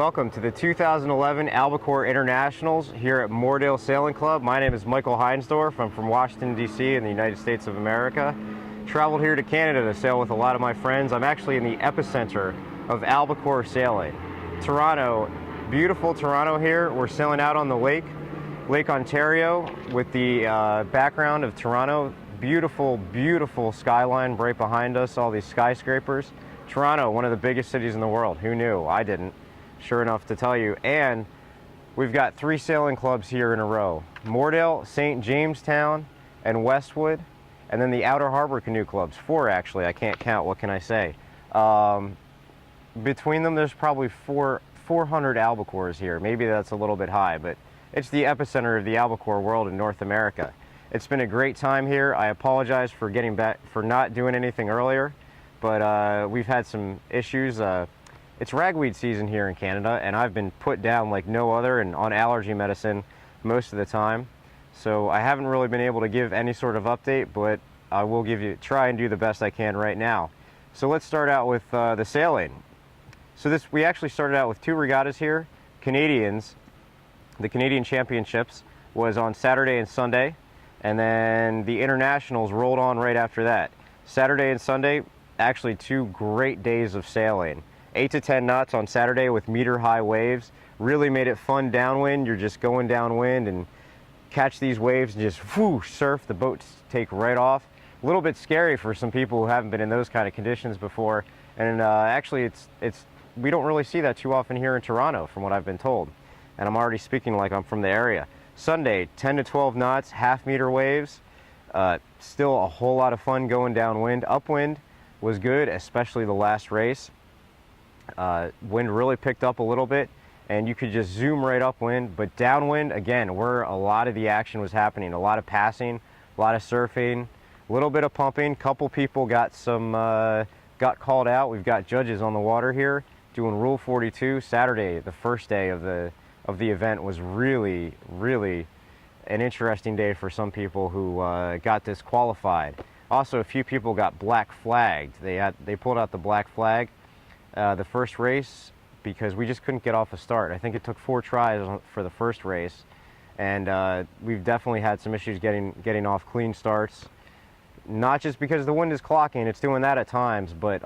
welcome to the 2011 Albacore Internationals here at Moordale Sailing Club. My name is Michael Heinsdorf. I'm from Washington, D.C. in the United States of America. Traveled here to Canada to sail with a lot of my friends. I'm actually in the epicenter of Albacore sailing. Toronto, beautiful Toronto here. We're sailing out on the Lake Ontario with the background of Toronto. Beautiful, beautiful skyline right behind us, all these skyscrapers. Toronto, one of the biggest cities in the world. Who knew? I didn't. Sure enough to tell you. And we've got 3 sailing clubs here in a row. Moordale, St. Jamestown, and Westwood. And then the Outer Harbor Canoe Clubs. 4 actually, I can't count, what can I say? Between them there's probably 400 albacores here. Maybe that's a little bit high, but it's the epicenter of the albacore world in North America. It's been a great time here. I apologize for not doing anything earlier, but we've had some issues. It's ragweed season here in Canada, and I've been put down like no other and on allergy medicine most of the time. So I haven't really been able to give any sort of update, but I will try and do the best I can right now. So let's start out with the sailing. So we actually started out with 2 regattas here. Canadians, the Canadian Championships was on Saturday and Sunday, and then the Internationals rolled on right after that. Saturday and Sunday, actually 2 great days of sailing. 8 to 10 knots on Saturday with meter-high waves. Really made it fun downwind. You're just going downwind and catch these waves and just whoosh, surf. The boats take right off. A little bit scary for some people who haven't been in those kind of conditions before. And actually, we don't really see that too often here in Toronto, from what I've been told. And I'm already speaking like I'm from the area. Sunday, 10 to 12 knots, half-meter waves. Still a whole lot of fun going downwind. Upwind was good, especially the last race. Wind really picked up a little bit, and you could just zoom right upwind. But downwind, again, where a lot of the action was happening, a lot of passing, a lot of surfing, a little bit of pumping. Couple people got called out. We've got judges on the water here doing Rule 42. Saturday, the first day of the event, was really, really an interesting day for some people who got disqualified. Also, a few people got black flagged. They pulled out the black flag the first race because we just couldn't get off a start. I think it took 4 tries for the first race, and we've definitely had some issues getting off clean starts. Not just because the wind is clocking, it's doing that at times, but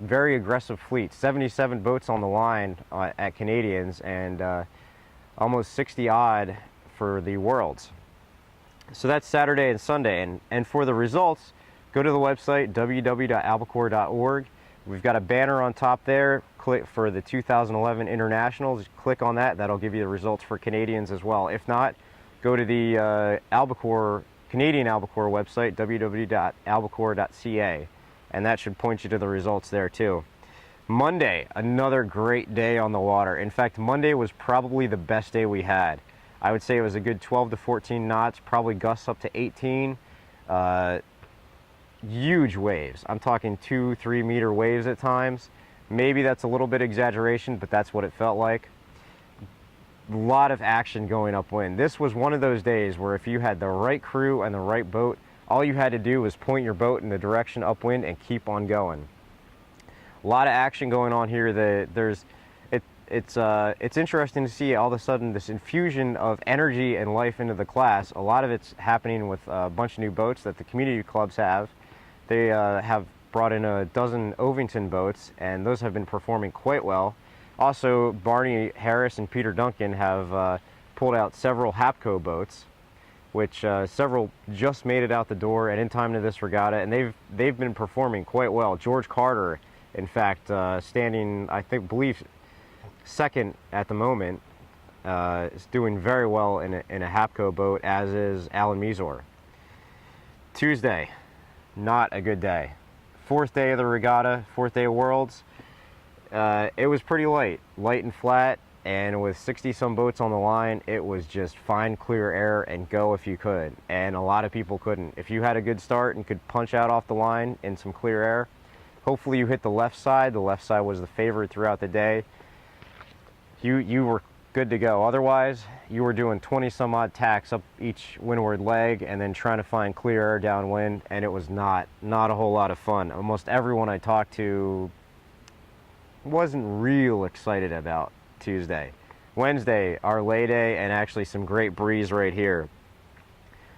very aggressive fleet. 77 boats on the line at Canadians, and almost 60 odd for the Worlds. So that's Saturday and Sunday, and for the results, go to the website www.albacore.org. We've got a banner on top there. Click for the 2011 Internationals. Click on that. That'll give you the results for Canadians as well. If not, go to the Canadian Albacore website, www.albacore.ca, and that should point you to the results there too. Monday, another great day on the water. In fact, Monday was probably the best day we had. I would say it was a good 12 to 14 knots, probably gusts up to 18. Huge waves. I'm talking 2-3 meter waves at times. Maybe that's a little bit exaggeration, but that's what it felt like. A lot of action going upwind. This was one of those days where if you had the right crew and the right boat, all you had to do was point your boat in the direction upwind and keep on going. A lot of action going on here. It's interesting to see all of a sudden this infusion of energy and life into the class. A lot of it's happening with a bunch of new boats that the community clubs have. They have brought in a dozen Ovington boats, and those have been performing quite well. Also, Barney Harris and Peter Duncan have pulled out several Hapco boats, which several just made it out the door and in time to this regatta, and they've been performing quite well. George Carter, in fact, standing, believe second at the moment, is doing very well in a Hapco boat, as is Alan Mizor. Tuesday, not a good day. 4th day of the regatta, 4th day of Worlds. It was pretty light and flat, and with 60-some boats on the line, it was just find clear air and go if you could, and a lot of people couldn't. If you had a good start and could punch out off the line in some clear air, hopefully you hit the left side. The left side was the favorite throughout the day. You were good to go. Otherwise, you were doing 20-some odd tacks up each windward leg and then trying to find clear air downwind, and it was not a whole lot of fun. Almost everyone I talked to wasn't real excited about Tuesday. Wednesday, our lay day, and actually some great breeze right here.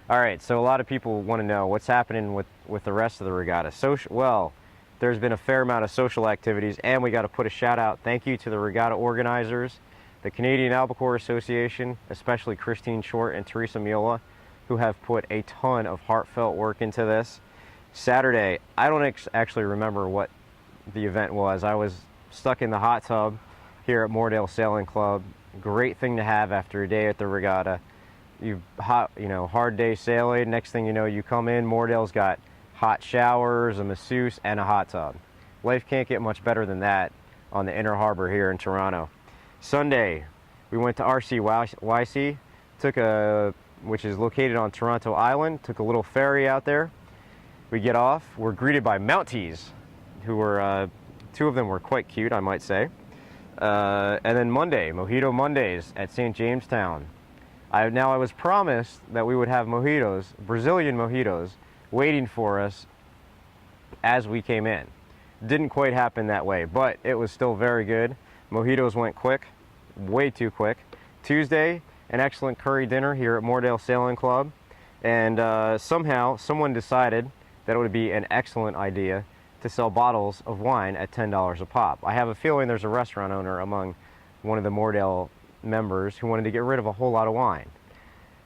All right, so a lot of people want to know what's happening with the rest of the regatta. Well, there's been a fair amount of social activities, and we got to put a shout out, thank you to the regatta organizers, the Canadian Albacore Association, especially Christine Short and Teresa Miola, who have put a ton of heartfelt work into this. Saturday, I don't actually remember what the event was. I was stuck in the hot tub here at Moordale Sailing Club. Great thing to have after a day at the regatta. Hard day sailing. Next thing you know, you come in, Moordale's got hot showers, a masseuse, and a hot tub. Life can't get much better than that on the Inner Harbor here in Toronto. Sunday, we went to RCYC, which is located on Toronto Island, took a little ferry out there. We get off, we're greeted by Mounties, who were, two of them were quite cute, I might say. And then Monday, Mojito Mondays at St. Jamestown. I was promised that we would have mojitos, Brazilian mojitos, waiting for us as we came in. Didn't quite happen that way, but it was still very good. Mojitos went quick, way too quick. Tuesday, an excellent curry dinner here at Moordale Sailing Club. And somehow, someone decided that it would be an excellent idea to sell bottles of wine at $10 a pop. I have a feeling there's a restaurant owner among one of the Moordale members who wanted to get rid of a whole lot of wine.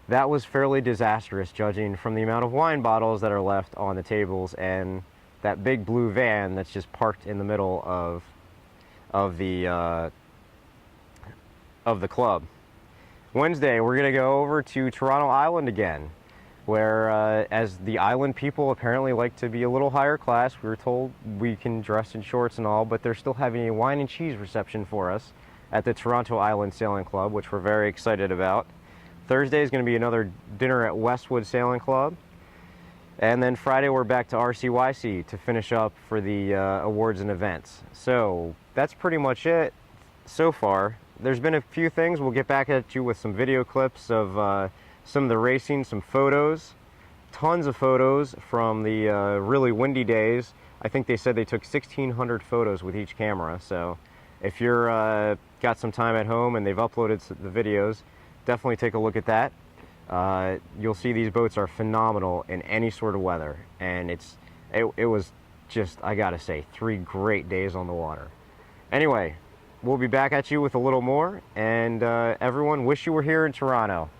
That was fairly disastrous, judging from the amount of wine bottles that are left on the tables and that big blue van that's just parked in the middle of the club. Wednesday, we're going to go over to Toronto Island again, where as the island people apparently like to be a little higher class. We were told we can dress in shorts and all, but they're still having a wine and cheese reception for us at the Toronto Island Sailing Club, which we're very excited about. Thursday is going to be another dinner at Westwood Sailing Club. And then Friday we're back to RCYC to finish up for the awards and events. So that's pretty much it so far. There's been a few things. We'll get back at you with some video clips of some of the racing, some photos. Tons of photos from the really windy days. I think they said they took 1,600 photos with each camera. So if you're got some time at home and they've uploaded the videos, definitely take a look at that. You'll see these boats are phenomenal in any sort of weather, and it was just, I gotta say, 3 great days on the water. Anyway, we'll be back at you with a little more, and everyone, wish you were here in Toronto.